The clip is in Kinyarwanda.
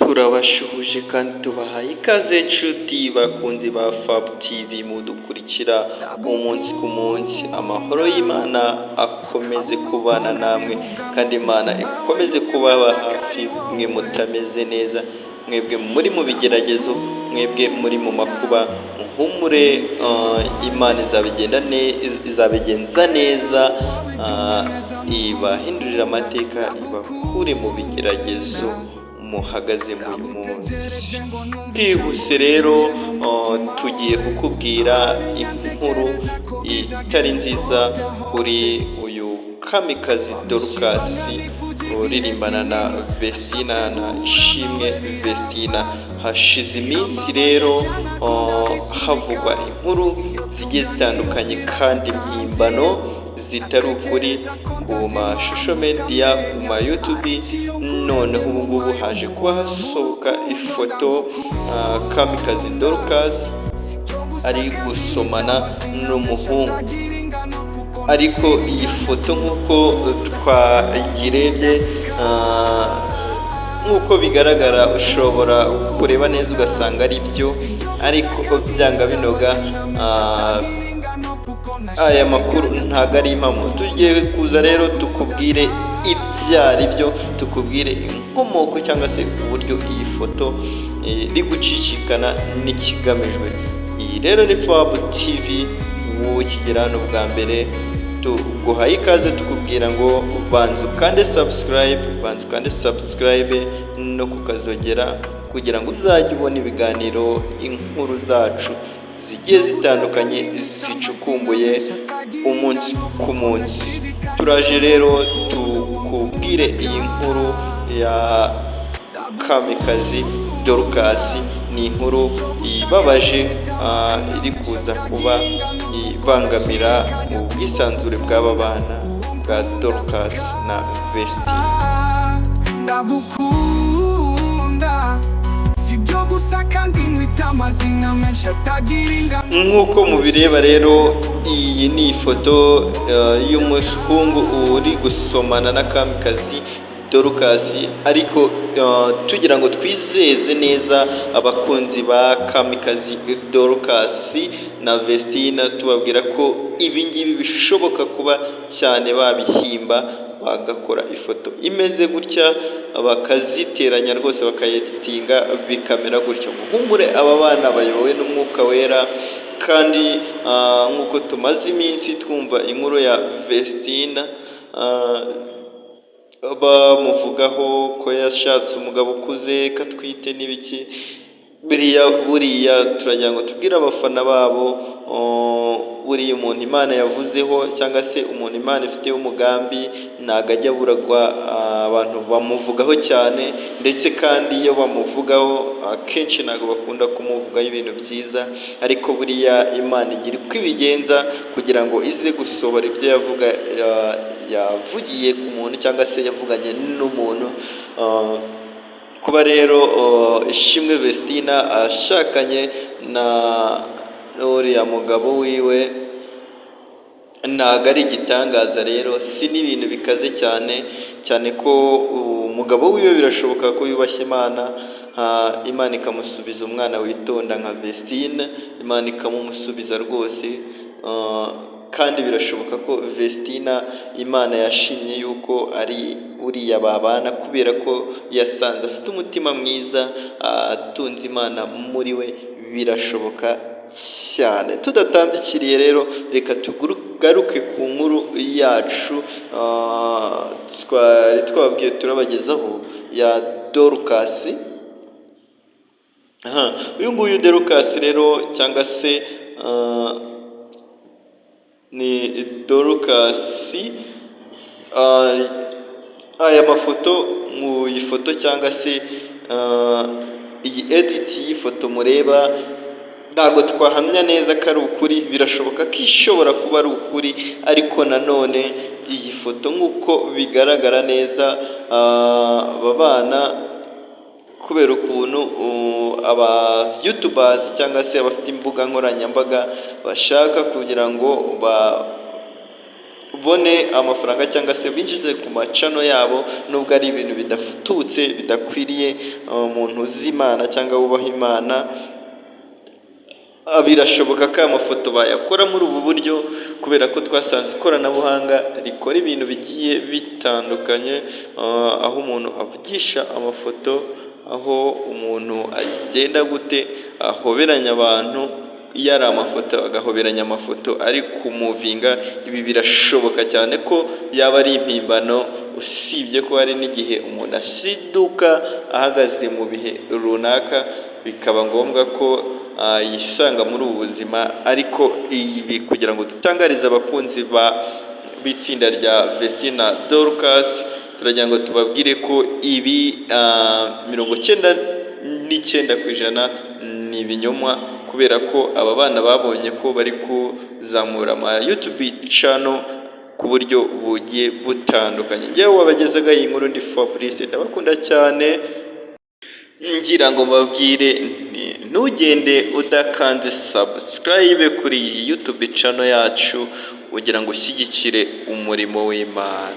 turabashuhuje kandi tubahaye ikaze nshuti bakunzi ba FAB TV mudukurikira umunsi ku munsi. Amahoro y'Imana akomeze kubana namwe kandi Imana ikomeze kubaba hafi, mwe mutameze neza, mwebwe muri mu bigeragezo, mwebwe muri mu makuba, muhumure, Imana izabigenza neza, ibahindurira amateka, ibakure mu bigeragezo muhagaze muri munsi. Twihuse rero tugiye kukubwira inkuru itari nziza kuri uyu Kamikazi Dorcas uririmbana na Vestina na Ishimwe Vestina. Hashize iminsi rero havugwa inkuru zigiye zitandukanye kandi impimbano zitari ukuri ku mashusho media, ku ma YouTube. Noneho ubu ngubu haje kuba hasohoka ifoto Kamikazi Dorcas ari gusomana n'umuhungu, ariko iyi foto nk'uko twayirebye, nk'uko bigaragara ushobora kureba neza ugasanga ari byo, ariko byanga binoga aya makuru ntabwo ari impamo. Tugiye kuza rero tukubwire ibyo ari byo, tukubwire inkomoko cyangwa se uburyo iyi foto iri gucicikana n'ikigamijwe. Iyi rero ni FAB TV, wowe ukigera hano bwa mbere tuguhaye ikaze tukubwira ngo banza ukande subscribe no kukazogera kugira ngo uzajye ubona ibiganiro, inkuru zacu zigiye zitandukanye zicukumbuye umunsi ku munsi. Turaje rero tukubwire iyi nkuru ya Kamikazi Dorcas. Ni inkuru ibabaje iri kuza kuba ibangamira ubwisanzure bw'aba bana bwa Dorcas na Vestina. Nk'uko mubireba rero, iyi ni ifoto y'umuhungu uri gusomana na Kamikazi Dorcas, ariko tugira ngo twizeze neza abakunzi ba Kamikazi Dorcas na Vestina, tubabwira ko ibi ngibi bishoboka kuba cyane babihimba, bagakora ifoto imeze gutya bakaziteranya rwose bakayeditinga bikamera gutyo. Muhumure, aba bana bayobowe n'umwuka wera, kandi nk'uko tumaze iminsi twumva inkuru ya Vestina bamuvugaho ko yashatse umugabo ukuze, katwite n'ibiki. Buriya turagira ngo tubwire abafana babo, buriya umuntu Imana yavuzeho cyangwa se umuntu Imana ifiteho umugambi ntabwo ajya aburagwa abantu bamuvugaho cyane, ndetse kandi iyo bamuvugaho akenshi ntabwo bakunda kumuvugaho ibintu byiza, ariko buriya Imana igira uko ibigenza kugira ngo ize gusohora ibyo yavugiye ku muntu cyangwa se yavuganye n'umuntu. Kuba rero Ishimwe Vestina ashakanye na uriya mugabo wiwe ntabwo ari igitangaza rero, si n'ibintu bikaze cyane ko umugabo wiwe birashoboka ko yubashye Imana, Imana ikamusubiza umwana witonda nka Vestina, Imana ikamumusubiza rwose. Kandi birashoboka ko Vestina Imana yashimye yuko ari uriya babana, kubera ko yasanze afite umutima mwiza, atunze Imana muri we. Birashoboka cyane. Tudatambikiriye rero, reka tugaruke ku nkuru yacu twari twababwiye turabagezaho ya Dorcas. Uyu nguyu Dorcas rero, cyangwa se ni Dorcas. Aya mafoto, mu ifoto cyangwa se iyi edit y'ifoto mureba, ntabwo twahamya neza ko ari ukuri. Birashoboka ko ishobora kuba ari ukuri, ariko nanone iyi foto nk'uko bigaragara neza, aba bana kubera ukuntu aba YouTubers cyangwa se abafite imbuga nkoranyambaga bashaka kugira ngo bone amafaranga cyangwa se binjize ku macano yabo, nubwo ari ibintu bidatutse bidakwiriye umuntu uzi Imana cyangwa wubaha Imana. Birashoboka ko aya mafoto bayakora muri ubu buryo, kubera ko twasanze ikoranabuhanga rikora ibintu bigiye bitandukanye, aho umuntu avugisha amafoto, aho umuntu agenda gute ahoberanya abantu, iyo ari amafoto agahoberanya amafoto ari kumuvinga. Ibi birashoboka cyane ko yaba ari impimbano, usibye ko hari n'igihe umuntu asiduka ahagaze mu bihe runaka, bikaba ngombwa ko yisanga muri ubu buzima. Ariko ibi kugira ngo dutangarize abakunzi b'itsinda rya Vestine na Dorcas, turagira ngo tubabwire ko ibi 99% ni ibinyoma, kubera ko aba bana babonye ko bari kuzamura ama YouTube channel ku buryo bugiye butandukanye. Njyewe wabagezaga iyi nkuru ndi Fabrice, ndabakunda cyane, ngira ngo mbabwire ntugende udakanze subscribe kuri iyi YouTube channel yacu, kugira ngo ushyigikire umurimo w'Imana.